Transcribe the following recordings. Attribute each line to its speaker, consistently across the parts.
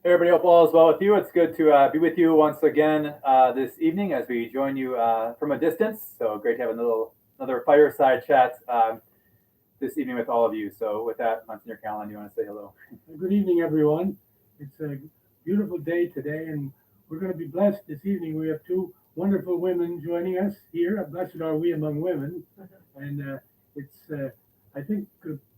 Speaker 1: Hey everybody, hope all is well with you. It's good to be with you once again this evening as we join you from a distance. So great to have another fireside chat this evening with all of you. So with that, Monsignor Callaghan, you want to say hello?
Speaker 2: Good evening, everyone. It's a beautiful day today, and we're going to be blessed this evening. We have two wonderful women joining us here. Blessed are we among women, and it's I think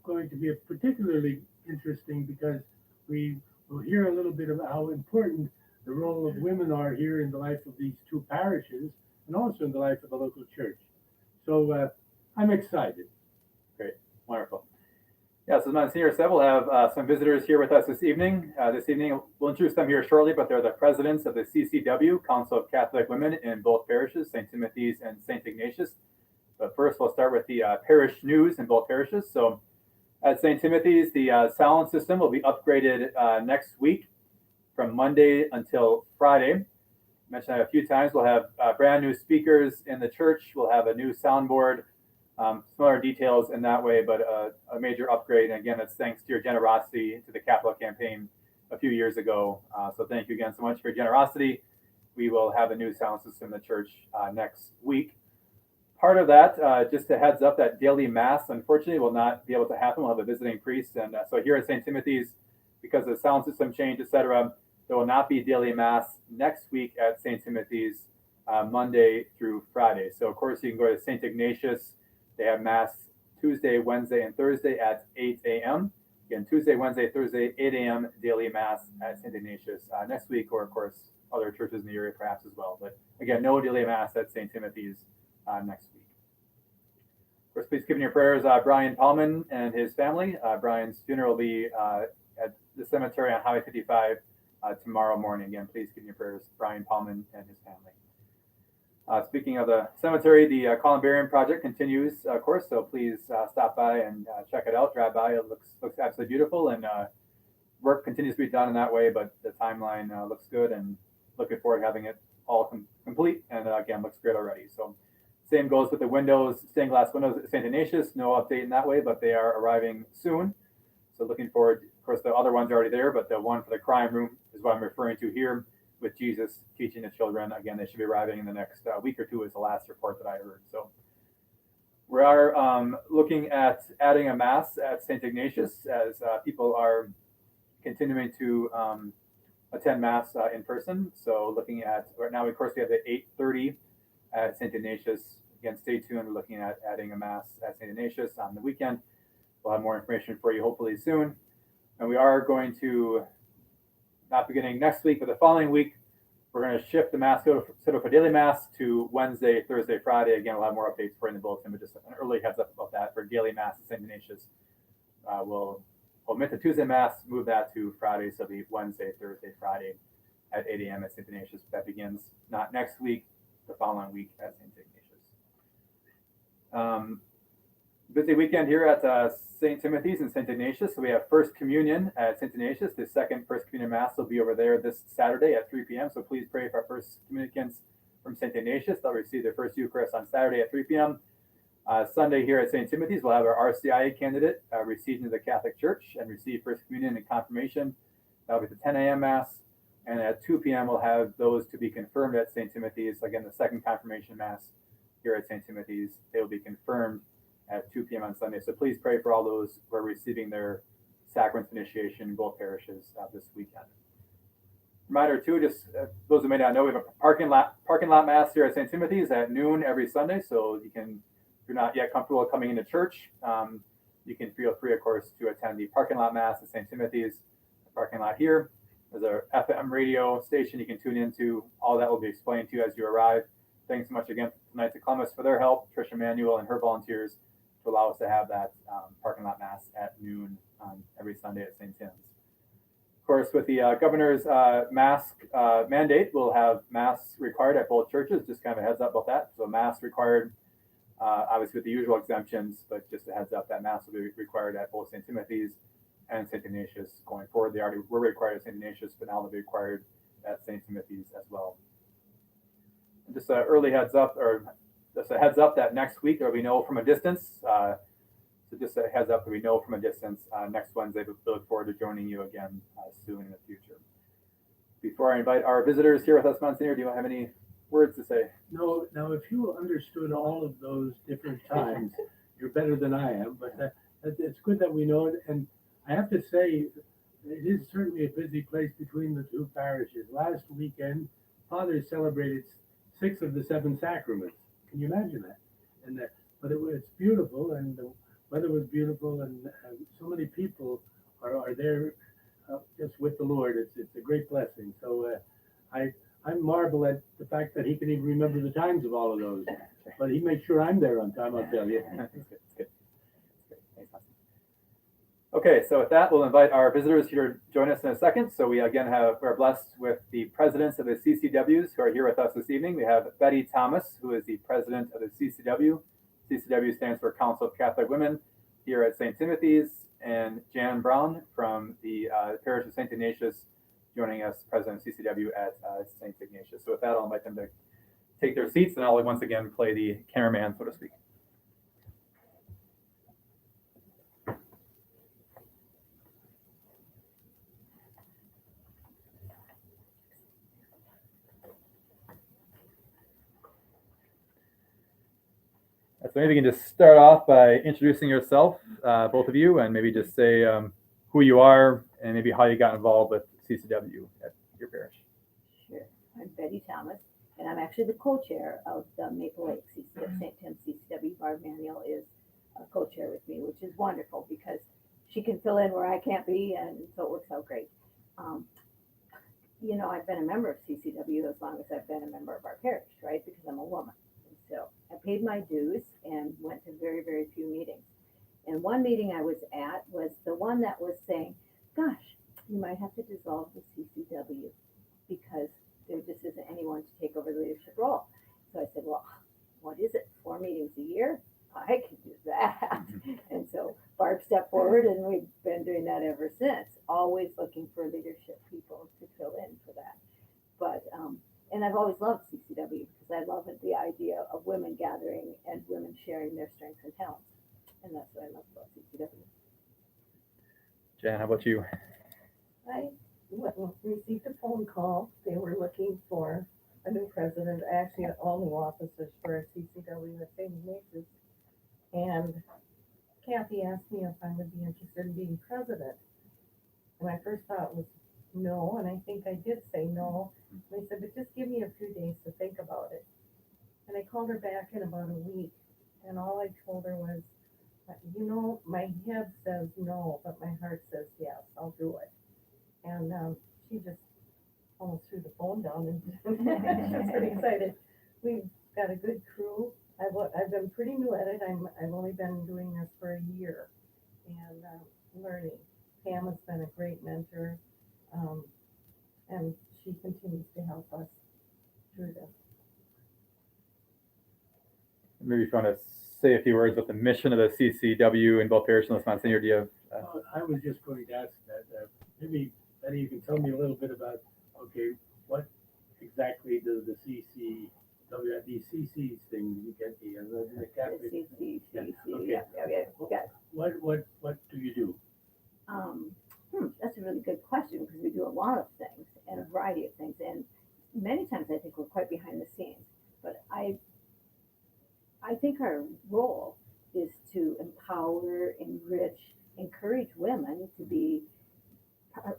Speaker 2: going to be particularly interesting because we will hear a little bit about how important the role of women are here in the life of these two parishes and also in the life of the local church. So I'm excited.
Speaker 1: Great, wonderful. Yeah, so Monsignor said we'll have some visitors here with us this evening. We'll introduce them here shortly, but they're the presidents of the CCW, Council of Catholic Women in both parishes, St. Timothy's and St. Ignatius. But first, we'll start with the parish news in both parishes. So at St. Timothy's, the sound system will be upgraded next week from Monday until Friday. I mentioned that a few times. We'll have brand new speakers in the church. We'll have a new soundboard. Some other details in that way, but a major upgrade. And again, that's thanks to your generosity to the capital campaign a few years ago. So thank you again so much for your generosity. We will have a new sound system in the church next week. Part of that, just a heads up, that daily mass, unfortunately, will not be able to happen. We'll have a visiting priest. And so here at St. Timothy's, because of the sound system change, etc., there will not be daily mass next week at St. Timothy's, Monday through Friday. So, of course, you can go to St. Ignatius. They have mass Tuesday, Wednesday, and Thursday at 8 a.m. Again, Tuesday, Wednesday, Thursday, 8 a.m. daily mass at St. Ignatius next week, or, of course, other churches in the area perhaps as well. But, again, no daily mass at St. Timothy's next week. Of course, please keep in your prayers Brian Paulman and his family. Brian's funeral will be at the cemetery on Highway 55 tomorrow morning. Again, please keep in your prayers Brian Paulman and his family. Speaking of the cemetery, the Columbarium project continues, of course, so please stop by and check it out, drive by. It looks absolutely beautiful, and work continues to be done in that way, but the timeline looks good, and looking forward to having it all complete, and again, looks great already. So same goes with the windows, stained glass windows at St. Ignatius. No update in that way, but they are arriving soon. So looking forward. Of course, the other ones are already there, but the one for the crime room is what I'm referring to here with Jesus teaching the children. Again, they should be arriving in the next week or two is the last report that I heard. So we are looking at adding a mass at St. Ignatius as people are continuing to attend mass in person. So looking at, right now, of course, we have the 8:30 at St. Ignatius. Again, stay tuned. We're looking at adding a mass at St. Ignatius on the weekend. We'll have more information for you hopefully soon. And we are going to, not beginning next week, but the following week, we're going to shift the mass set up for daily mass to Wednesday, Thursday, Friday. Again, we'll have more updates for you in the bulletin, but just an early heads up about that for daily mass at St. Ignatius. We'll omit the Tuesday mass, move that to Friday, so it'll be Wednesday, Thursday, Friday at 8 a.m. at St. Ignatius. That begins not next week, the following week at St. Ignatius. Busy weekend here at St. Timothy's and St. Ignatius. So we have First Communion at St. Ignatius. The second First Communion Mass will be over there this Saturday at 3 p.m. So please pray for our First Communicants from St. Ignatius. They'll receive their first Eucharist on Saturday at 3 p.m. Sunday here at St. Timothy's, we'll have our RCIA candidate received into the Catholic Church and receive First Communion and Confirmation. That'll be the 10 a.m. Mass. And at 2 p.m., we'll have those to be confirmed at St. Timothy's. Again, the second Confirmation Mass here at St. Timothy's. They will be confirmed at 2 p.m. on Sunday. So please pray for all those who are receiving their sacrament initiation in both parishes this weekend. Reminder too, just those who may not know, we have a parking lot mass here at St. Timothy's at noon every Sunday. So you can, if you're not yet comfortable coming into church, you can feel free, of course, to attend the parking lot mass at St. Timothy's, the parking lot here. There's a FM radio station you can tune into. All that will be explained to you as you arrive. Thanks so much again tonight to Columbus for their help, Tricia Manuel and her volunteers to allow us to have that parking lot mass at noon on every Sunday at St. Tim's. Of course, with the governor's mask mandate, we'll have masks required at both churches. Just kind of a heads up about that. So masks required, obviously with the usual exemptions, but just a heads up that masks will be required at both St. Timothy's and St. Ignatius going forward. They already were required at St. Ignatius, but now they'll be required at St. Timothy's as well. And just an early heads up, or just a heads up that next week there will be no from a distance. So just a heads up that we know from a distance next Wednesday. We look forward to joining you again soon in the future. Before I invite our visitors here with us, Monsignor, do you have any words to say?
Speaker 2: No, now if you understood all of those different times, you're better than I am, but it's good that we know it. And I have to say, it is certainly a busy place between the two parishes. Last weekend, Father celebrated 6 of the 7 sacraments. Can you imagine that? And but it's beautiful, and the weather was beautiful, and so many people are there just with the Lord. It's a great blessing. So I marvel at the fact that he can even remember the times of all of those. But he makes sure I'm there on time, I'll tell you.
Speaker 1: It's good. It's good. Thanks, Monsignor. Okay, so with that, we'll invite our visitors here to join us in a second. So we again we're blessed with the presidents of the CCWs who are here with us this evening. We have Betty Thomas, who is the president of the CCW. CCW stands for Council of Catholic Women here at St. Timothy's, and Jan Brown from the parish of St. Ignatius, joining us, president of CCW at St. Ignatius. So with that, I'll invite them to take their seats, and I'll once again play the cameraman, so to speak. So maybe you can just start off by introducing yourself, both of you, and maybe just say who you are and maybe how you got involved with CCW at your parish.
Speaker 3: Sure. I'm Betty Thomas, and I'm actually the co-chair of the Maple Lake St. Tim's CCW. Barb Manuel is a co-chair with me, which is wonderful because she can fill in where I can't be, and so it works out great. I've been a member of CCW as long as I've been a member of our parish, right? Because I'm a woman. So I paid my dues and went to very, very few meetings. And one meeting I was at was the one that was saying, gosh, you might have to dissolve the CCW because there just isn't anyone to take over the leadership role. So I said, well, what is it? 4 meetings a year? I can do that. And so Barb stepped forward, and we've been doing that ever since, always looking for leadership people to fill in for that. But and I've always loved CCW because I love the idea of women gathering and women sharing their strengths and talents. And that's what I love about CCW.
Speaker 1: Jan, how about you?
Speaker 4: I received a phone call. They were looking for a new president, actually all new officers for CCW at St. Ignatius. And Kathy asked me if I would be interested in being president. And my first thought was no, and I think I did say no. And they said, but just give me a few days to think about it. And I called her back in about a week, and all I told her was, my head says no, but my heart says yes, I'll do it. And she just almost threw the phone down, and she was pretty excited. We've got a good crew. I've been pretty new at it. I've only been doing this for a year and learning. Pam has been a great mentor, and she continues to help us through this.
Speaker 1: Maybe if you want to say a few words about the mission of the CCW in both parishes, Monsignor, do you have?
Speaker 2: I was just going to ask that. Maybe, Betty, you can tell me a little bit about, okay, what exactly does the these CCs thing you get here? The Catholic.
Speaker 3: CC,
Speaker 2: Okay.
Speaker 3: yeah.
Speaker 2: What do you do?
Speaker 3: That's a really good question because we do a lot of things and a variety of things, and many times I think we're quite behind the scenes. But I think our role is to empower, enrich, encourage women to be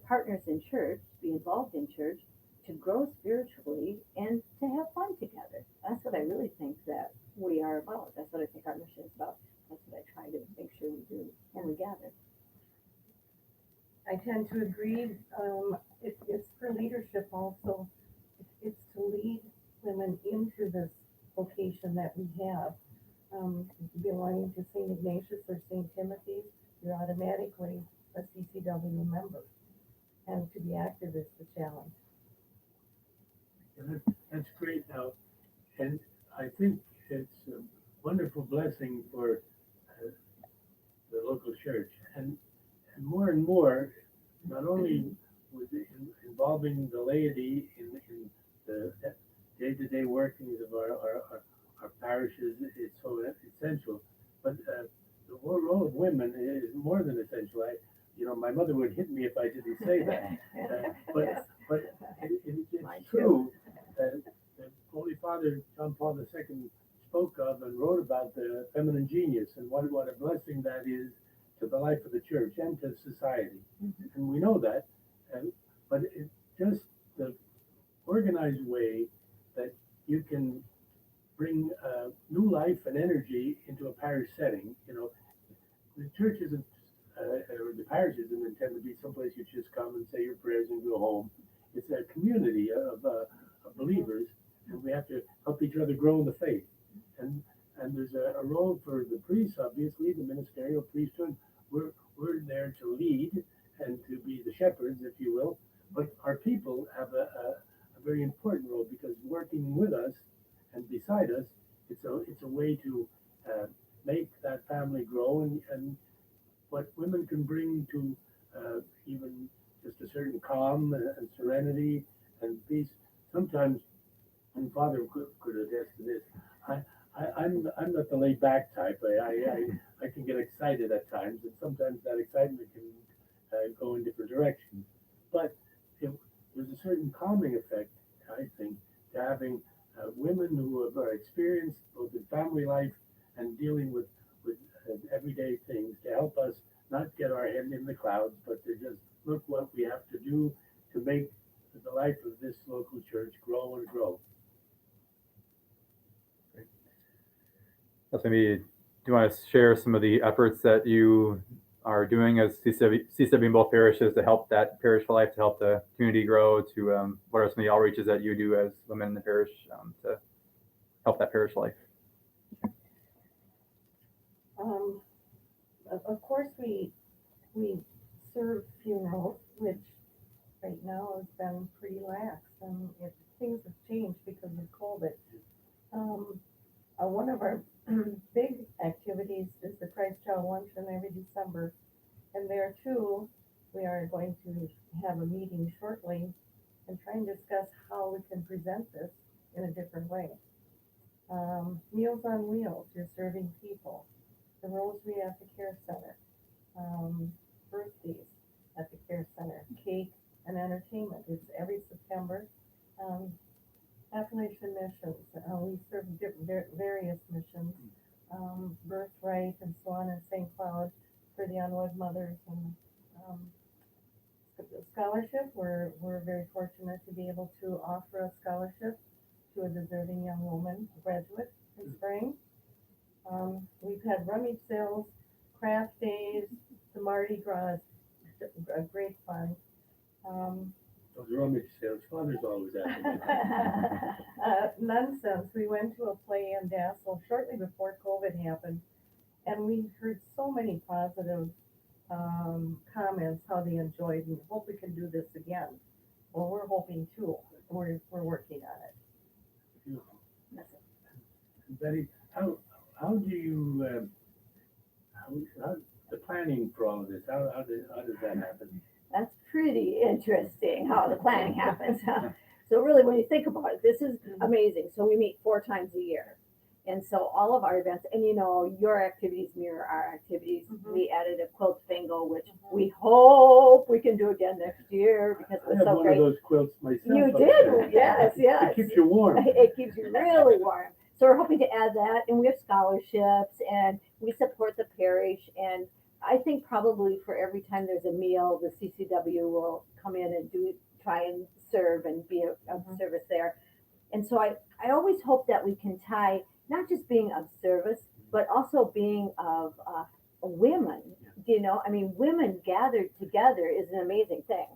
Speaker 3: partners in church, to be involved in church, to grow spiritually, and to have fun together. That's what I really think that we are about. That's what I think our mission is about. That's what I try to make sure we do when we gather.
Speaker 4: I tend to agree. It's for leadership also. It's to lead women into this vocation that we have. Belonging to St. Ignatius or St. Timothy's, you're automatically a CCW member. And to be active is the challenge.
Speaker 2: And that's great now. And I think it's a wonderful blessing for the local church. And more and more, not only with involving the laity in the day-to-day workings of our parishes, it's so essential. But the role of women is more than essential. My mother would hit me if I didn't say that. But it's true that Holy Father John Paul II spoke of and wrote about the feminine genius and what a blessing that is to the life of the church and to society. And we know that, but it's just the organized way that you can bring new life and energy into a parish setting. The church isn't, or the parish isn't intended to be someplace you just come and say your prayers and go home. It's a community of believers, and we have to help each other grow in the faith. And there's a role for the priests, obviously, the ministerial priesthood. We're there to lead and to be the shepherds, if you will. But our people have a very important role, because working with us and beside us, it's a way to make that family grow, and what women can bring to even just a certain calm and serenity and peace. Sometimes, and Father could attest to this, I'm not the laid back type. I can get excited at times, and sometimes that excitement can go in different directions. But there's a certain calming effect, I think, to having women who have experienced both in family life and dealing with everyday things, to help us not get our head in the clouds, but to just look what we have to do to make the life of this local church grow and grow.
Speaker 1: That's maybe, do you want to share some of the efforts that you are doing as CCW in both parishes to help that parish life, to help the community grow? To what are some of the outreaches that you do as women in the parish to help that parish life?
Speaker 4: Of course, we serve funerals, which right now has been pretty lax, and things have changed because of COVID. One of our big activities is the Christ Child Luncheon every December, and there too, we are going to have a meeting shortly and try and discuss how we can present this in a different way. Meals on Wheels, you're serving people. The Rosary at the Care Center. Birthdays at the Care Center. Cake and entertainment. It's every September. Appalachian missions. We serve various missions. Birthright and so on in St. Cloud for the unwed mothers. And scholarship, we're very fortunate to be able to offer a scholarship to a deserving young woman, a graduate in spring. We've had rummage sales, craft days, the Mardi Gras, a great fun.
Speaker 2: Those rummage sales, Father's always asking.
Speaker 4: Nonsense. We went to a play in Dassel shortly before COVID happened, and we heard so many positive comments, how they enjoyed, and hope we can do this again. Well, we're hoping too. We're working on it.
Speaker 2: Beautiful. Betty, how do you how the planning for all of this? How does that happen?
Speaker 3: That's pretty interesting how the planning happens. So really, when you think about it, this is amazing. So we meet 4 times a year. And so all of our events, and your activities mirror our activities. We added a quilt bingo, which we hope we can do again next year because it was
Speaker 2: I have
Speaker 3: so
Speaker 2: one
Speaker 3: great.
Speaker 2: of those quilts myself.
Speaker 3: You
Speaker 2: up
Speaker 3: did,
Speaker 2: there.
Speaker 3: yes.
Speaker 2: It keeps you warm.
Speaker 3: It keeps you really warm. So we're hoping to add that, and we have scholarships, and we support the parish. And I think probably for every time there's a meal, the CCW will come in and try and serve and be of service there. And so I always hope that we can tie not just being of service, but also being of women you know, I mean, women gathered together is an amazing thing.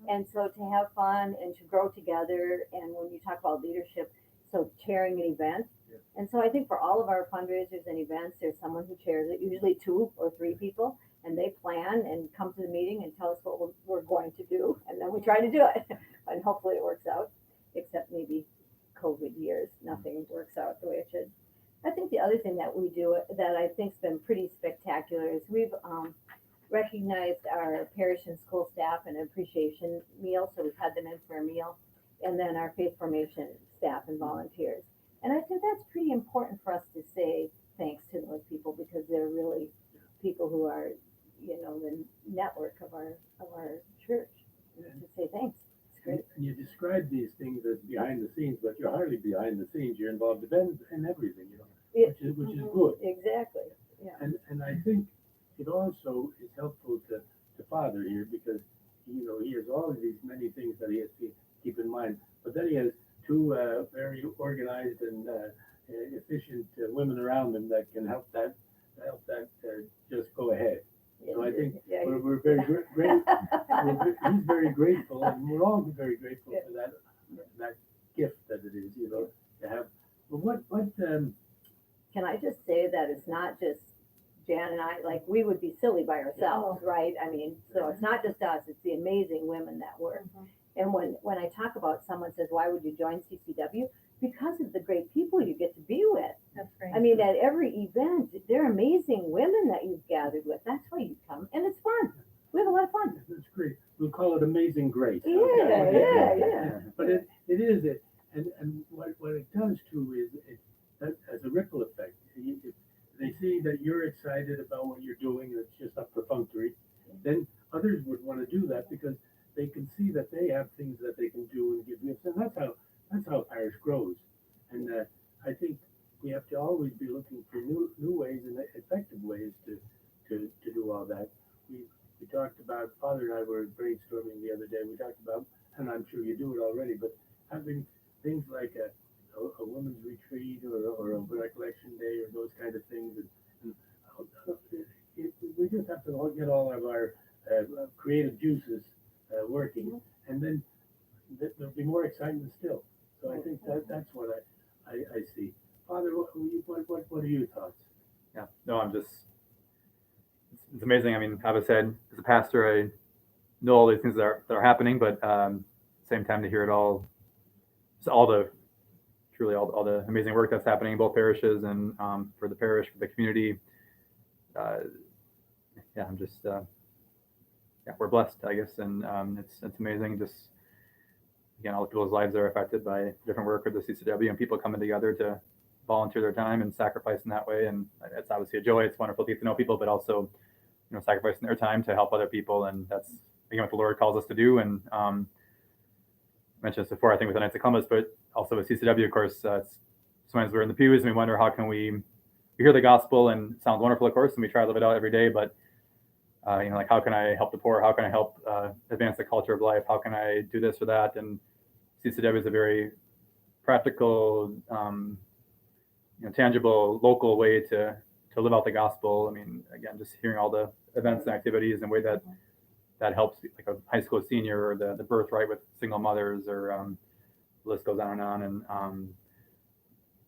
Speaker 3: And so to have fun and to grow together, and when you talk about leadership, so chairing an event.
Speaker 2: Yeah.
Speaker 3: And so I think for all of our fundraisers and events, there's someone who chairs it, usually 2 or 3 people, and they plan and come to the meeting and tell us what we're going to do, and then we try to do it, and hopefully it works out, except maybe COVID years, nothing works out the way it should. I think the other thing that we do that I think's been pretty spectacular is we've recognized our parish and school staff and appreciation meal, so we've had them in for a meal, and then our faith formation staff and volunteers. And I think that's pretty important for us to say thanks to those people, because they're really people who are, you know, the network of our church. And to say thanks, it's great.
Speaker 2: And you describe these things as behind the scenes, but you're hardly behind the scenes. You're involved in everything, you know, which is good.
Speaker 3: Exactly. Yeah.
Speaker 2: And I think it also is helpful to Father here, because, you know, he has all of these many things that he has to keep in mind, but then he has 2 very organized and efficient women around him that can help that just go ahead. So I think
Speaker 3: Yeah,
Speaker 2: we're very great. He's very grateful, and we're all very grateful for that gift that it is, you know, to have. But what
Speaker 3: Can I just say that it's not just Jan and I, like, we would be silly by ourselves, right? I mean, so it's not just us, it's the amazing women that work. And when I talk about, someone says, why would you join CCW? Because of the great people you get to be with.
Speaker 4: That's right.
Speaker 3: I mean, at every event, they're amazing women that you've gathered with. That's why you come, and it's fun. We have a lot of fun.
Speaker 2: That's great. We'll call it Amazing Grace.
Speaker 3: Yeah.
Speaker 2: But it is it, and what it does too is that as a ripple effect. If they see that you're excited about what you're doing, it's just a perfunctory, then others would want to do that, because they can see that they have things that they can do and give gifts, and that's how parish grows. And I think we have to always be looking for new ways and effective ways to do all that. We talked about, Father and I were brainstorming the other day. We talked about, and I'm sure you do it already, but having things like a women's retreat or a recollection day, or those kind of things. And we just have to get all of our creative juices working, and then there'll be more excitement still. So I think that's what I see. Father, what are your thoughts?
Speaker 1: Yeah, no, it's amazing. I mean, Abba said, as a pastor, I know all these things that are happening, but same time to hear it all, just all the amazing work that's happening in both parishes, and for the parish, for the community. I'm just, we're blessed, I guess, and it's amazing. Just, again, all the people's lives are affected by different work with the CCW, and people coming together to volunteer their time and sacrifice in that way. And it's obviously a joy. It's wonderful to get to know people, but also, you know, sacrificing their time to help other people. And that's, again, what the Lord calls us to do. And I mentioned this before, I think, with the Knights of Columbus, but also with CCW, of course, sometimes we're in the pews and we wonder, how can we hear the gospel, and it sounds wonderful, of course, and we try to live it out every day, but you know, like, how can I help the poor? How can I help advance the culture of life? How can I do this or that? And CCW is a very practical, you know, tangible, local way to live out the gospel. I mean, again, just hearing all the events and activities and the way that helps, like a high school senior, or the birthright with single mothers, or the list goes on. And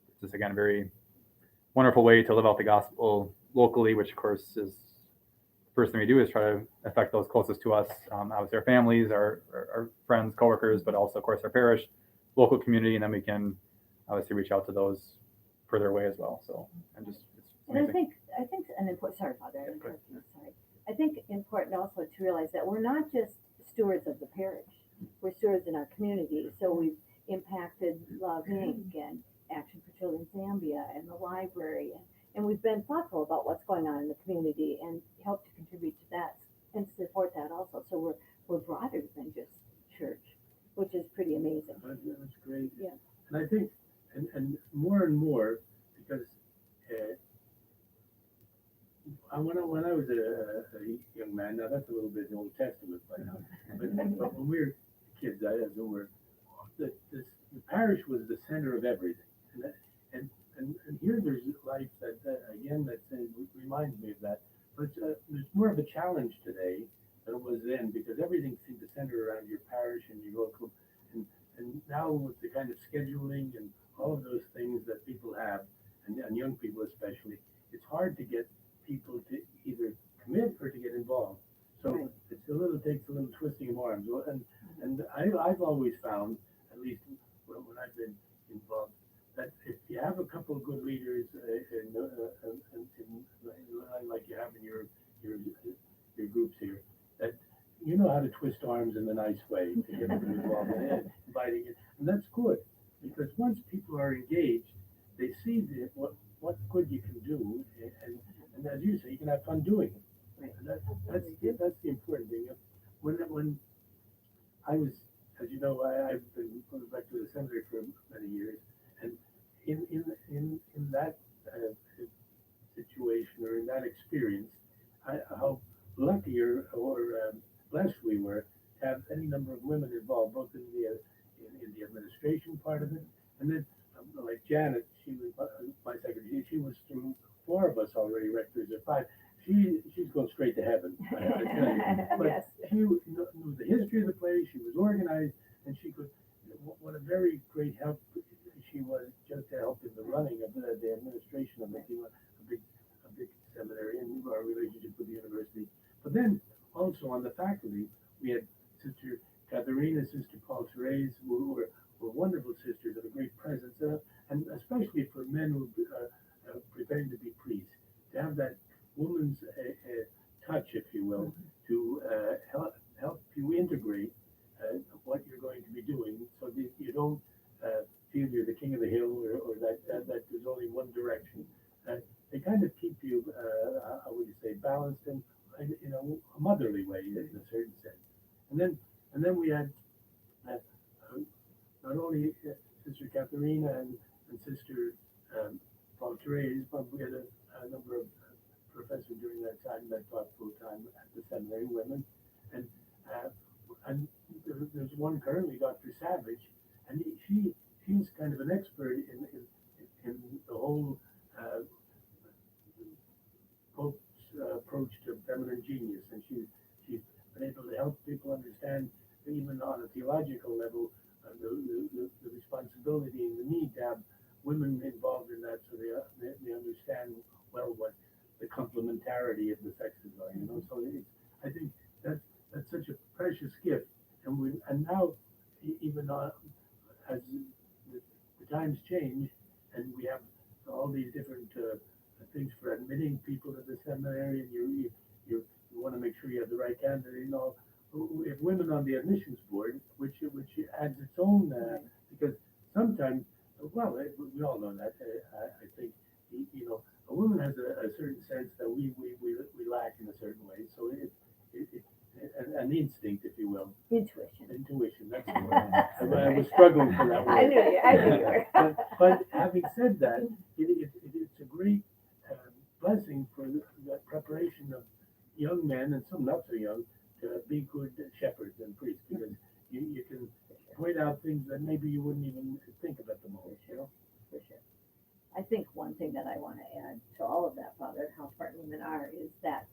Speaker 1: it's just, again, a very wonderful way to live out the gospel locally, which, of course, is the first thing we do is try to affect those closest to us, obviously our families, our friends, coworkers, but also, of course, our parish, local community, and then we can obviously reach out to those further away as well. So, and just, it's amazing.
Speaker 3: I think an important, sorry, Father, sorry. I think important also to realize that we're not just stewards of the parish, we're stewards in our community. So we've impacted Love Inc. and Action for Children Zambia and the library, and we've been thoughtful about what's going on in the community and help to contribute to that and support that also. So we're broader than just church, which is pretty amazing.
Speaker 2: That's great.
Speaker 3: Yeah.
Speaker 2: And I think, and more, because when I was a young man, now that's a little bit in the Old Testament by now, but when we were kids, the parish was the center of everything. And here there's life that again, that reminds me of that. but there's more of a challenge today than it was then, because everything seemed to center around your parish and your local, and now with the kind of scheduling and all of those things that people have, and young people especially, it's hard to get people to either commit or to get involved. So
Speaker 3: Right.
Speaker 2: takes a little twisting of arms. And I've always found, at least when I've been involved, that if you have a couple of good leaders like you have in your groups here, that you know how to twist arms in a nice way to get them involved and inviting it, and that's good, because once people are engaged, they see what good you can do, and as you say, you can have fun doing it.
Speaker 3: Right.
Speaker 2: And that's the important thing. When I was, as you know, I've been going back to the seminary for many years, and in that situation or in that experience, how lucky or blessed we were to have any number of women involved, both in the administration part of it, and then like Janet, she was my secretary. She was through 4 of us already, rectors of 5. She's going straight to heaven. I tell you. But
Speaker 3: Yes.
Speaker 2: she knew the history of the place. She was organized, and she could. What a very great help she was just to help in the running of the administration of making a big seminary and our relationship with the university. But then also on the faculty, we had Sister Katharina, Sister Paul Therese, who were wonderful sisters of a great presence, and especially for men who are preparing to be priests, to have that woman's touch, if you will, to help you integrate what you're going to be doing, so that you don't feel you're the king of the hill, or that there's only one direction. They kind of keep you, how would you say, balanced in a motherly way in a certain sense. And then we had not only Sister Katharina and Sister Paul Therese, but we had a number of professors during that time that taught full time at the seminary, women, and there's one currently, Dr. Savage, and she's kind of an expert in the whole Pope's approach to feminine genius, and she's been able to help people understand, even on a theological level, the responsibility and the need to have women involved in that, so they understand well what the complementarity of the sexes are. So I think that's such a precious gift, and now even as the times change, and we have all these different things for admitting people to the seminary, and you want to make sure you have the right candidate. We have women on the admissions board, which adds its own, because sometimes, well, we all know that. I think a woman has a certain sense that we lack in a certain way. So an instinct, if you will. Intuition. That's the word. I was struggling for that word.
Speaker 3: I knew you were.
Speaker 2: But having said that, it's a great blessing for the preparation of young men, and some not so young, to be good shepherds and priests, because you can point out things that maybe you wouldn't even think of at the moment.
Speaker 3: For sure. I think one thing that I want to add to all of that, Father, how important women are, is that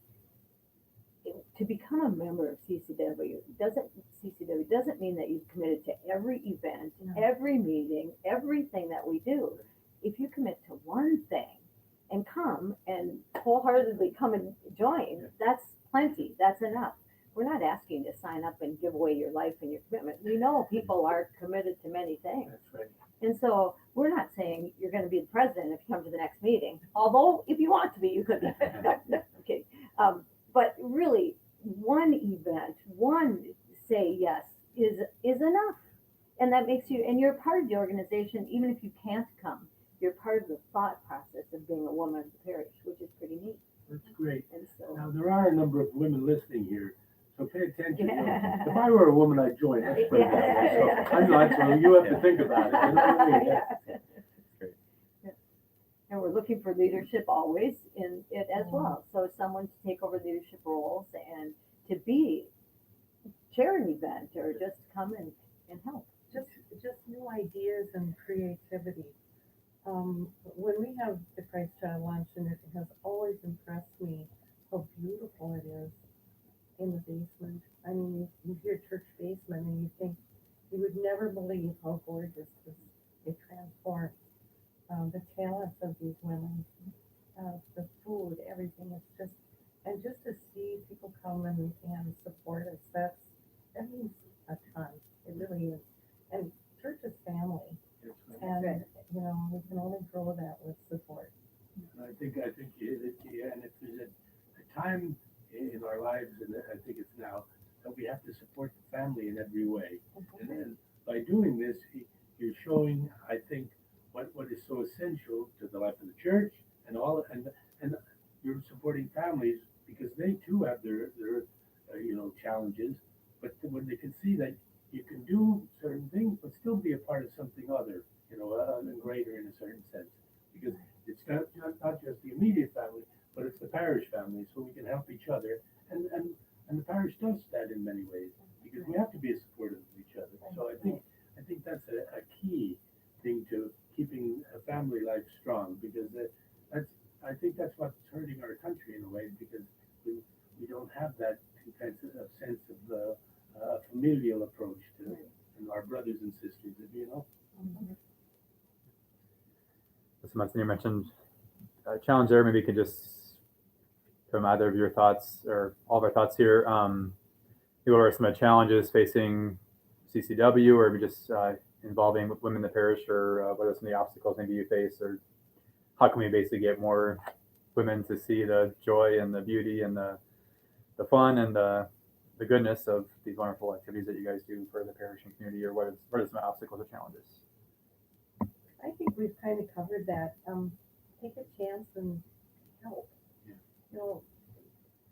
Speaker 3: to become a member of CCW doesn't mean that you've committed to every event, every meeting, everything that we do. If you commit to one thing and come and wholeheartedly come and join, that's plenty. That's enough. We're not asking to sign up and give away your life and your commitment. We know people are committed to many things.
Speaker 2: That's right.
Speaker 3: And so we're not saying you're going to be the president if you come to the next meeting. Although, if you want to be, you could. No, I'm kidding. But really, one event, one say yes is enough. And that makes you, and you're part of the organization, even if you can't come. You're part of the thought process of being a woman of the parish, which is pretty neat.
Speaker 2: That's great.
Speaker 3: And so,
Speaker 2: Now, there are a number of women listening here, so pay attention. If I were a woman, I'd join. Let's put it that way. So I'm not, so you have to think about it. You know what I mean?
Speaker 1: Great.
Speaker 3: And we're looking for leadership always in it as well. So someone to take over leadership roles and to chair an event or just come and help.
Speaker 4: Just new ideas and creativity. When we have the Christ Child Lunch, and it has always impressed me how talents of these women, the food, everything. It's just, and just to see people come and support us, that means a ton. It really is. And church is family, and
Speaker 3: right.
Speaker 4: you know, we can only grow that with support.
Speaker 2: I think yeah, and if there's a time in our lives, and I think it's now, that we have to support the family in every way. And by doing this, you're showing, I think, what is so essential to the life of the church and all, and you're supporting families because they too have their challenges. But when they can see that you can do certain things, but still be a part of something other, and greater in a certain sense, because it's not just the immediate family, but it's the parish family, so we can help each other, and the parish does that in many ways, because we have to be supportive of each other. So I think that's a key thing to keeping a family life strong, because I think that's what's hurting our country in a way, because we don't have that sense of the familial approach to our brothers and sisters,
Speaker 1: Mr. Monsignor mentioned a challenge there. Maybe you could just from either of your thoughts or all of our thoughts here. What are some of the challenges facing CCW, or maybe just involving women in the parish, or what are some of the obstacles maybe you face, or how can we basically get more women to see the joy and the beauty and the fun and the goodness of these wonderful activities that you guys do for the parish and community, or what are some obstacles or challenges?
Speaker 4: I think we've kind of covered that. Take a chance and help.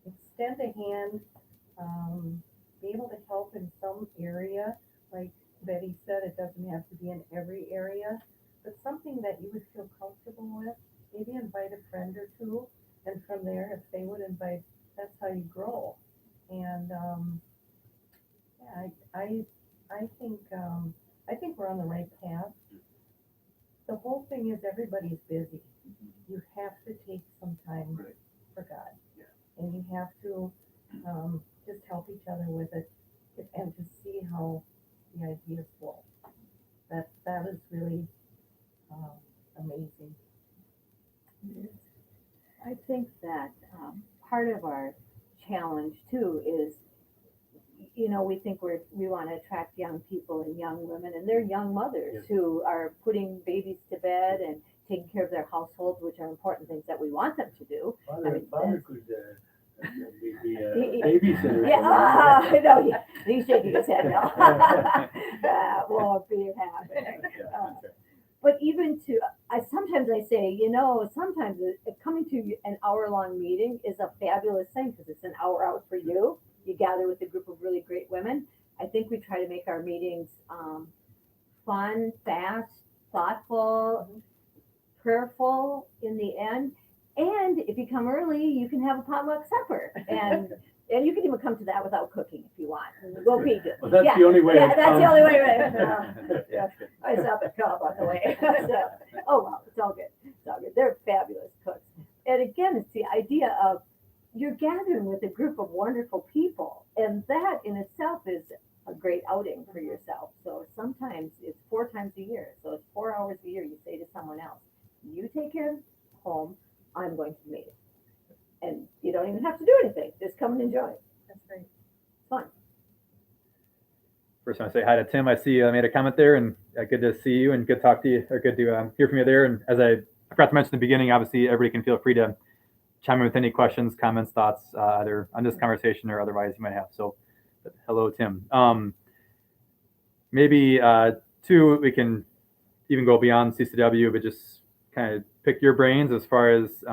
Speaker 4: Extend a hand, be able to help in some area. Like Betty said, it doesn't have to be in every area, but something that you would feel comfortable with. Maybe invite a friend or two, and from there, if they would invite, that's how you grow. And I think we're on the right path. The whole thing is everybody's busy. You have to take some time for God, and you have to just help each other with it, and to see how the ideas flow. That is really amazing.
Speaker 3: I think that part of our challenge too is, we think we want to attract young people and young women, and they're young mothers who are putting babies to bed and taking care of their households, which are important things that we want them to do.
Speaker 2: Father could be a babysitter.
Speaker 3: Yeah, no, he's shaking his head no. That won't be happening. But even sometimes I say, sometimes coming to an hour-long meeting is a fabulous thing, because it's an hour out for you. You gather with a group of really great women. I think we try to make our meetings fun, fast, thoughtful, prayerful in the end. And if you come early, you can have a potluck supper. And you can even come to that without cooking if you want. We'll feed you.
Speaker 2: Well, that's the only way.
Speaker 3: Yeah, that's the only way. I stop at Cobb on the way. Oh, well, it's all good. It's all good. They're fabulous cooks. And again, it's the idea of you're gathering with a group of wonderful people. And that in itself is a great outing for yourself. So sometimes it's 4 times a year. So it's 4 hours a year. You say to someone else, you take care of home, I'm going to the meeting. And you don't even have to do anything. Just come and enjoy it.
Speaker 4: That's right.
Speaker 3: It's fun.
Speaker 1: First, I want to say hi to Tim. I see you made a comment there, and good to see you, and good to talk to you, or good to hear from you there. And as I forgot to mention in the beginning, obviously everybody can feel free to chime in with any questions, comments, thoughts, either on this conversation or otherwise you might have. So, hello, Tim. Maybe two, we can even go beyond CCW, but just kind of pick your brains as far as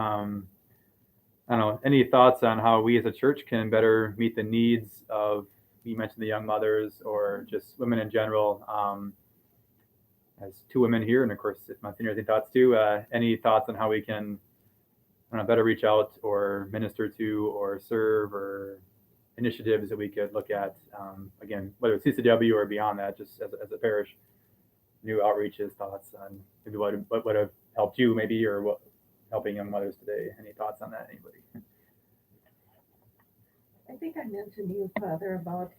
Speaker 1: I don't know, any thoughts on how we as a church can better meet the needs of, you mentioned the young mothers, or just women in general. As 2 women here, and of course, if Monsignor has any thoughts too, any thoughts on how we can better reach out or minister to or serve, or initiatives that we could look at, again, whether it's CCW or beyond that, just as a parish, new outreaches, thoughts on maybe what would have helped you maybe, or what helping young mothers today. Any thoughts on that, anybody?
Speaker 4: I think I mentioned to you, Father, about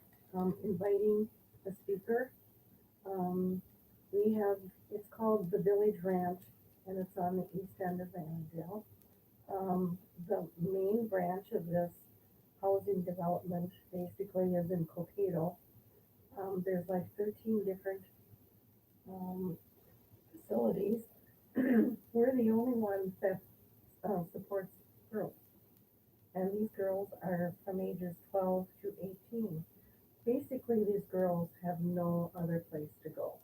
Speaker 4: inviting a speaker. It's called the Village Ranch, and it's on the east end of Annandale. The main branch of this housing development basically is in Copeto. There's like 13 different facilities. We're the only ones that supports girls. And these girls are from ages 12 to 18. Basically, these girls have no other place to go.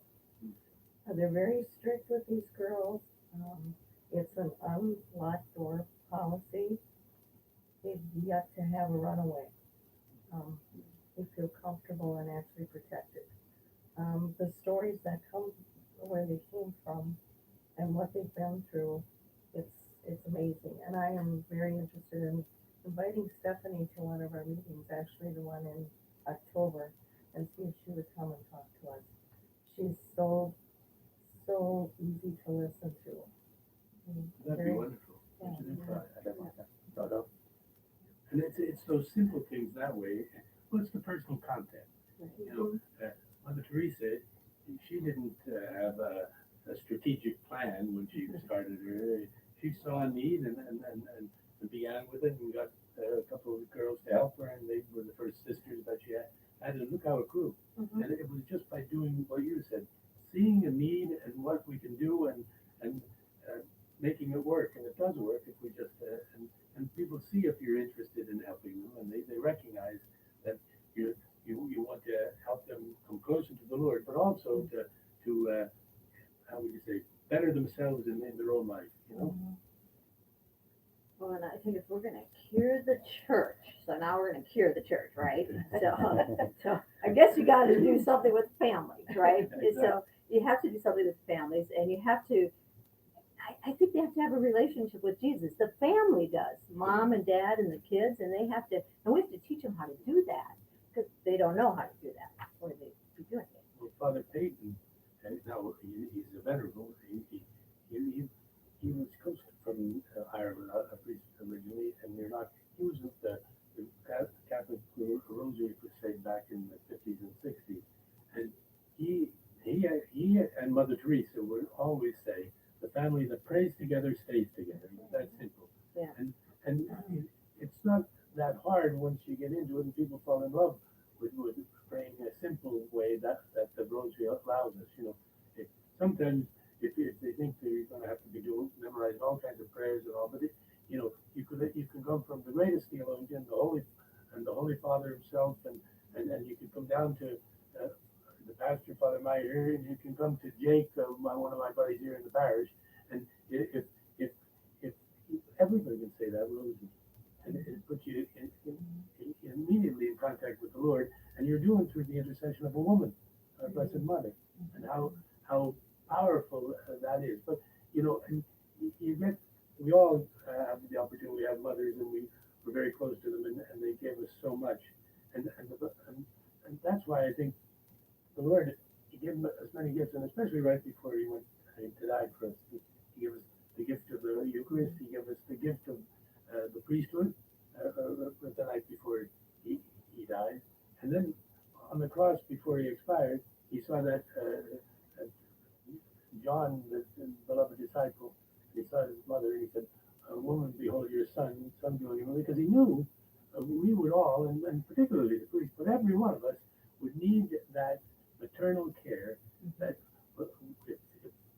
Speaker 4: They're very strict with these girls. It's an unlocked door policy. They've yet to have a runaway. They feel comfortable and actually protected. The stories that come where they came from and what they've been through, it's amazing. And I am very interested in inviting Stephanie to one of our meetings, actually the one in October, and see if she would come and talk to us. She's so easy to listen to.
Speaker 2: That'd be wonderful.
Speaker 4: Yeah.
Speaker 2: And it's those simple things that way. What's the personal contact? You know, Mother Teresa, she didn't have a strategic plan when she started her. She saw a need and began with it and got a couple of girls to help her, and they were the first sisters that she had. And look how it grew. And it was just by doing what you said, seeing a need and what we can do and making it work. And it does work if we just and people see if you're interested in helping them, and they recognize that you want to help them come closer to the Lord, but also to how would you say, better themselves in their own life, you know?
Speaker 3: Well, and I think if we're gonna cure the church, so now we're gonna cure the church, right? So I guess you gotta do something with families, right? So you have to do something with families, and you have to, I think they have to have a relationship with Jesus. The family does, mom and dad and the kids, and they have to, and we have to teach them how to do that, because they don't know how to do that, or they be doing it.
Speaker 2: Well, Father Peyton, now he's a venerable. He was coached from Ireland, a priest originally, and he was with the Catholic Rosary Crusade back in the 50s and 60s, and he and Mother Teresa would always say, the family that prays together stays together. It's that simple.
Speaker 3: Yeah.
Speaker 2: And it's not that hard once you get into it and people fall in love with praying a simple way that the Rosary allows us. You know, sometimes if they think they're going to have to be memorizing all kinds of prayers and all, but you can come from the greatest theologian, the Holy Father himself, and you can come down to the pastor, Father Meyer, and you can come to Jake, one of my buddies here in the parish, and if everybody can say that Rosary, and it puts you immediately in contact with the Lord, and you're doing through the intercession of a woman, our Blessed Mother, and how powerful that is. But and we all have the opportunity. We have mothers, and we're very close to them, and they gave us so much, and that's why I think the Lord, he gave him as many gifts, and especially right before he went to die for us, he gave us the gift of the Eucharist. He gave us the gift of the priesthood the night before he died, and then on the cross before he expired, he saw that John, the beloved disciple, he saw his mother, and he said, "Woman, behold your son behold your mother," because he knew we would all, and particularly the priest, but every one of us would need that maternal care. That if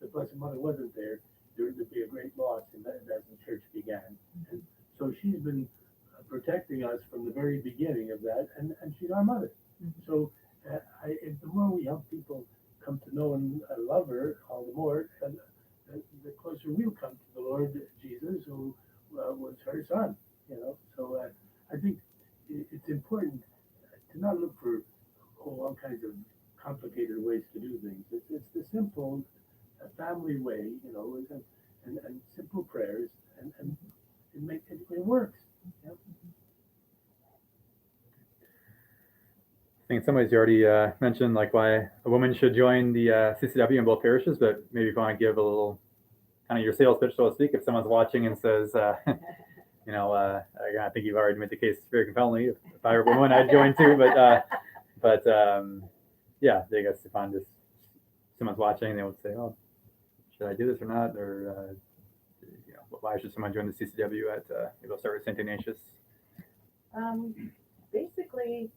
Speaker 2: the Blessed Mother wasn't there, there would be a great loss as the church began. And so she's been protecting us from the very beginning of that, and she's our mother. So the more we help people come to know and love her, all the more, and the closer we'll come to the Lord Jesus, who was her son. So I think it's important to not look for all kinds of complicated ways to do things. It's the simple family way, and simple prayers, and it works. Yep.
Speaker 1: I think in some ways you already mentioned like why a woman should join the CCW in both parishes, but maybe if you want to give a little kind of your sales pitch, so to speak, if someone's watching and says, I think you've already made the case very compellingly. If I were a woman, I'd join too. But yeah, I guess if someone's watching, they would say, "Oh, should I do this or not? Or why should someone join the CCW at, maybe I'll start with St. Ignatius.
Speaker 4: Basically,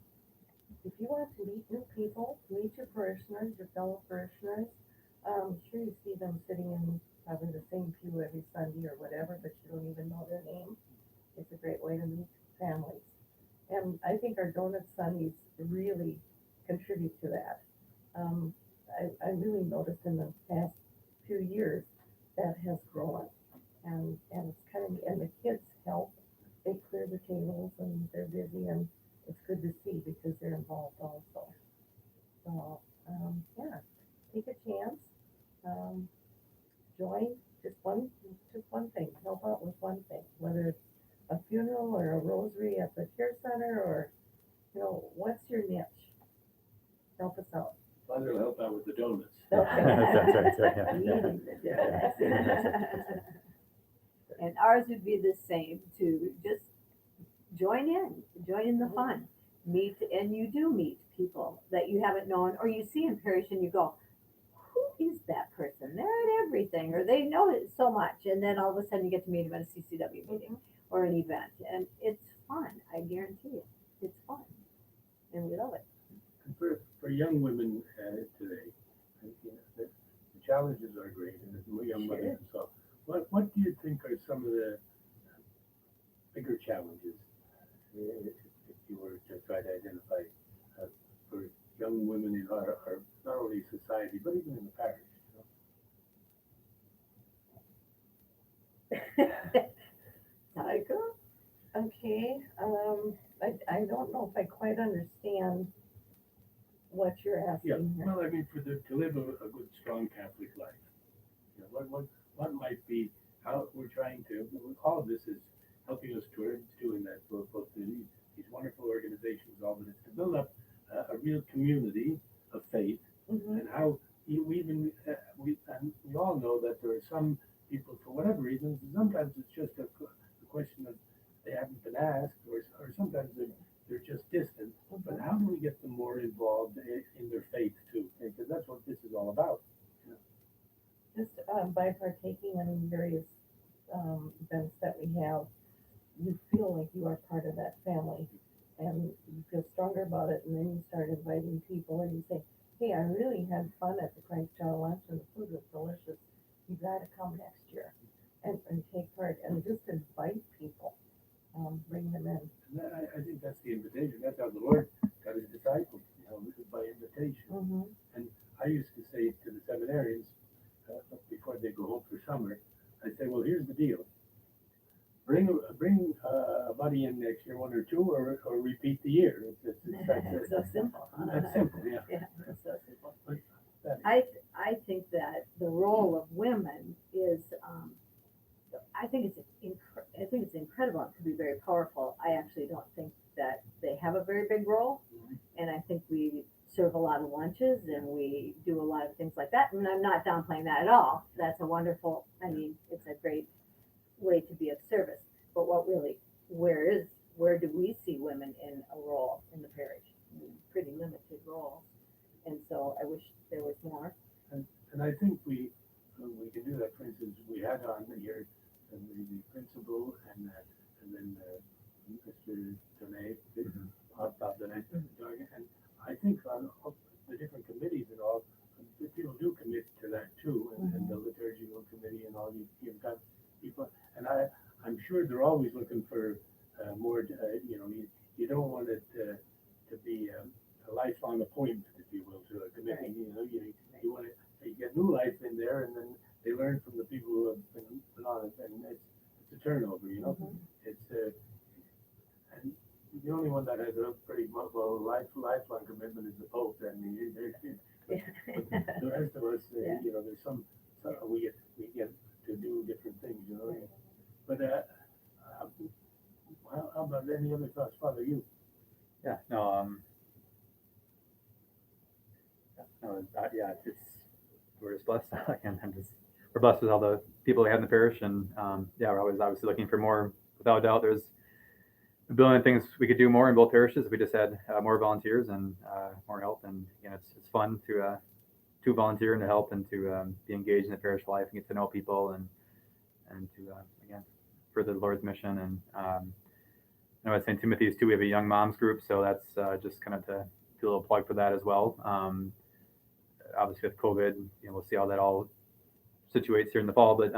Speaker 4: if you want to meet new people, meet your parishioners, your fellow parishioners, sure you see them sitting in probably the same pew every Sunday or whatever, but you don't even know their name. It's a great way to meet families. And I think our Donut Sundays really contribute to that. I really noticed in the past few years that has grown. And it's kind of, and the kids help. They clear the tables and they're busy, and it's good to see because they're involved also. So, yeah, take a chance. Join just one thing. Help out with one thing, whether it's a funeral or a rosary at the care center, or what's your niche? Help us out.
Speaker 2: Father will help out with the donuts.
Speaker 1: That's right, yeah.
Speaker 3: Eating the donuts. And ours would be the same, to just join in the fun. Meet, and you do meet people that you haven't known, or you see in parish and you go, who is that person? They're at everything, or they know it so much, and then all of a sudden you get to meet them at a CCW meeting or an event, and it's fun. I guarantee you, it's fun, and we love it.
Speaker 2: And for young women today, the challenges are great, and as young mothers and so. What do you think are some of the bigger challenges, if you were to try to identify for young women in our not only society but even in the parish?
Speaker 3: Tiger?
Speaker 4: Okay, I don't know if I quite understand what you're asking
Speaker 2: Yeah,
Speaker 4: here.
Speaker 2: well, I mean, to live a good, strong Catholic life, what might be how we're trying to. All of this is helping us towards doing that. Both these wonderful organizations, all of it, to build up a real community of faith,
Speaker 4: Mhm.
Speaker 2: and how we all know that there are some people, for whatever reasons, and sometimes it's just a question of they haven't been asked, or sometimes they're just distant. But how do we get them more involved in their faith too? Because that's what this is all about.
Speaker 4: Just by partaking in various events that we have, you feel like you are part of that family, and you feel stronger about it. And then you start inviting people, and you say, "Hey, I really had fun at the Christ Child lunch, and the food was delicious. You got to come next year and take part." And just invite people, bring them in.
Speaker 2: And I think that's the invitation. That's how the Lord got his disciples, by invitation.
Speaker 4: Mm-hmm.
Speaker 2: And I used to say to the seminarians, before they go home for summer, I say, well, here's the deal. Bring a buddy in next year, one or two, or repeat the year.
Speaker 3: It's so simple.
Speaker 2: That's simple, yeah.
Speaker 3: Yeah, it's so simple.
Speaker 2: That-
Speaker 3: I think that the role of women is, I think it's incredible. It could be very powerful. I actually don't think that they have a very big role, and I think we serve a lot of lunches and we do a lot of things like that. And I'm not downplaying that at all. That's a wonderful. I mean, it's a great way to be of service. But where do we see women in a role in the parish? I mean, pretty limited roles, and so I wish there was more.
Speaker 2: And I think we can do that. For instance, we had on here the principal and then Mr. Donay, Bob Donay, and I think on all the different committees and all, the people do commit to that too, and the liturgical committee and all. You've got people, and I'm sure they're always looking for more. You don't want it to be a lifelong appointment, if you will, to a committee. You want to get new life in there, and then they learn from the people who have been on it, and it's a turnover. It's and the only one that has a pretty lifelong commitment is the Pope. I mean, but the rest of us, there's some we get to do different things, But how about any other thoughts, Father? You?
Speaker 1: Yeah, no, we're just blessed. Again, we're blessed with all the people we have in the parish, and we're always obviously looking for more. Without a doubt, there's a billion things we could do more in both parishes if we just had more volunteers and more help. And again, it's fun to to volunteer and to help and to be engaged in the parish life and get to know people and to again further the Lord's mission. And I know at St. Timothy's too, we have a young moms group, so that's just kind of to do a little plug for that as well. Obviously with COVID, we'll see how that all situates here in the fall, but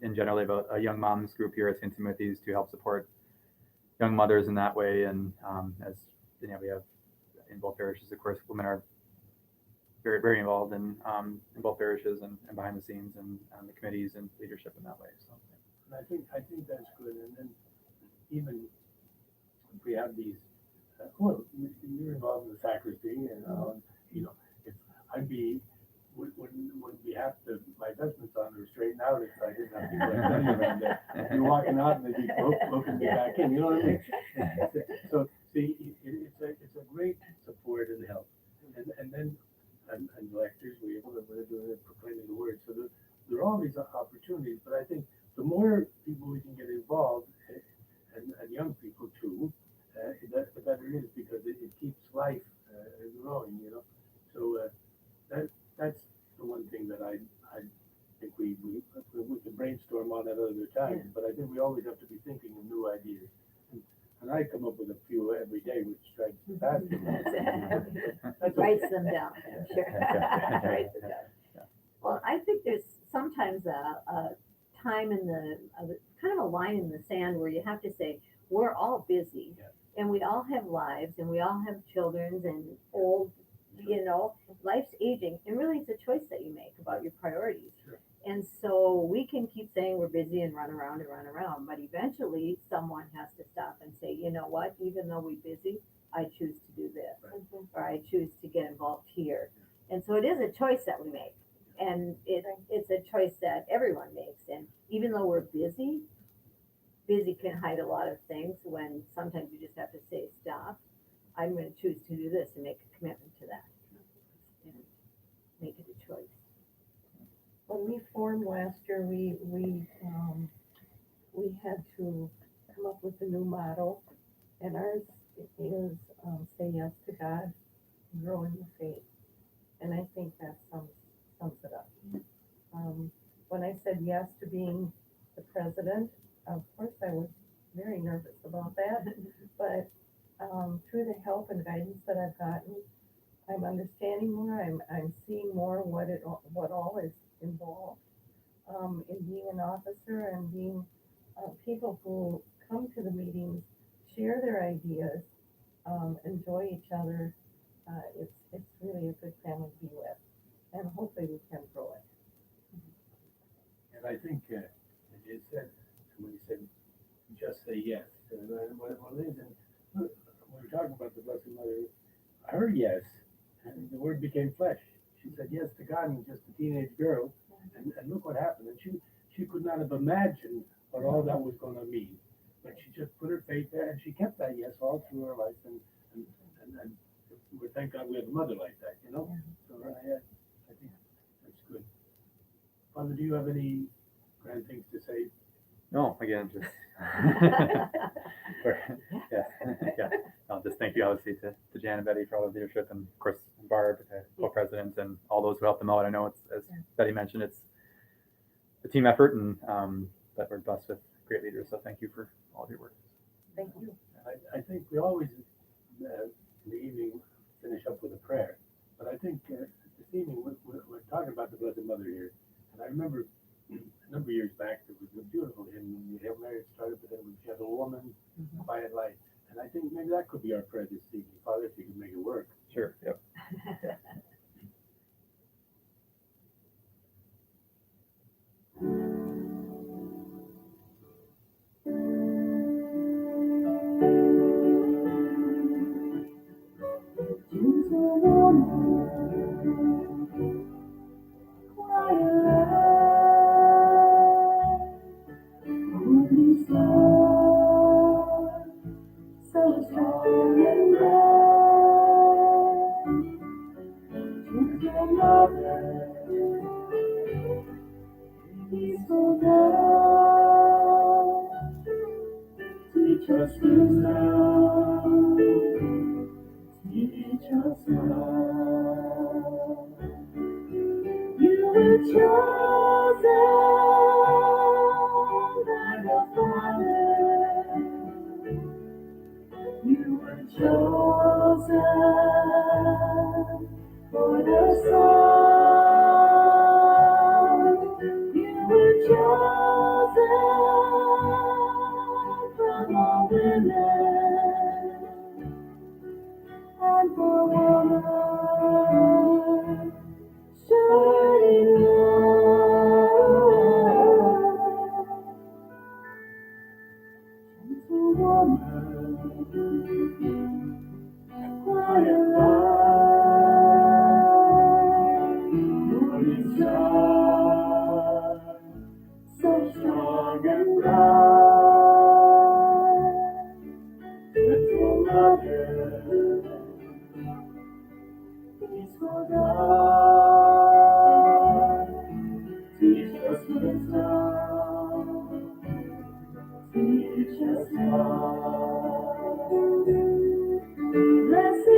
Speaker 1: in general, we have a young moms group here at St. Timothy's to help support young mothers in that way. And as we have in both parishes, of course, women are very, very involved in both parishes and behind the scenes and the committees and leadership in that way. So
Speaker 2: And I think that's good. And then even if we have these, well, you're involved in the sacristy, and if I'd be would be have to my vestments on or straighten out if I didn't have people like that around there. You're walking out and they'd be poking me back in. You know what I mean? So see, it's a great support and help. And then and lectures, we're doing it, proclaiming the word. So there are all these opportunities, but I think the more people we can get involved, and young people too, the better it is, because it keeps life growing, So that's the one thing that I think we can brainstorm on at other times, but I think we always have to be thinking of new ideas. And I come up with a few every day, which strikes me fascinating.
Speaker 3: Writes them down, I'm sure. Writes them down. Well, I think there's sometimes a time in kind of a line in the sand where you have to say, we're all busy, and we all have lives, and we all have children and old, life's aging, and really it's a choice that you make about your priorities.
Speaker 2: Sure.
Speaker 3: And so we can keep saying we're busy and run around, but eventually someone has to stop and say, you know what, even though we're busy, I choose to do this, or I choose to get involved here. And so it is a choice that we make, and it's a choice that everyone makes. And even though we're busy can hide a lot of things, when sometimes you just have to say, stop, I'm going to choose to do this, and make a commitment to that, and make it a choice.
Speaker 4: When we formed last year, we had to come up with a new motto, and ours is say yes to God, grow in the faith, and I think that sums it up. When I said yes to being the president, of course I was very nervous about that, but through the help and guidance that I've gotten, I'm understanding more. I'm seeing more what all is involved in being an officer, and being people who come to the meetings, share their ideas, enjoy each other. It's really a good family to be with, and hopefully we can grow it.
Speaker 2: And I think, as you said, somebody said, just say yes. And when we're talking about the Blessed Mother, her yes, and the word became flesh. She said yes to God and just a teenage girl, and look what happened. And she could not have imagined what all that was going to mean. But she just put her faith there, and she kept that yes all through her life. And we thank God we have a mother like that, So I think that's good. Father, do you have any grand things to say?
Speaker 1: no, again, just I'll just thank you obviously to Jan and Betty for all the leadership, and of course Barb, co-presidents, and all those who helped them out. I know it's, as Betty mentioned, it's a team effort, and that we're blessed with great leaders. So thank you for all of your work.
Speaker 4: Thank you.
Speaker 2: I think we always in the evening finish up with a prayer, but I think this evening we're talking about the Blessed Mother here, and I remember a number of years back there was a beautiful hymn when Hail Mary started, but then with Gentle Woman, Quiet Light, and I think maybe that could be our prayer this evening, Father, if you can make it work.
Speaker 1: Sure. Yep.
Speaker 5: Gentle woman, quiet light, holy star, so strong and bright. Gentle mother, peaceful God, teach us wisdom. Teach us love. chosen by the Father. You were chosen for the Son. You were chosen from all women, and for woman, shining light. Gentle woman, quiet light, morning sun, so strong and bright. Gentle mother, peaceful God, teach us wisdom, teach us love. Blessed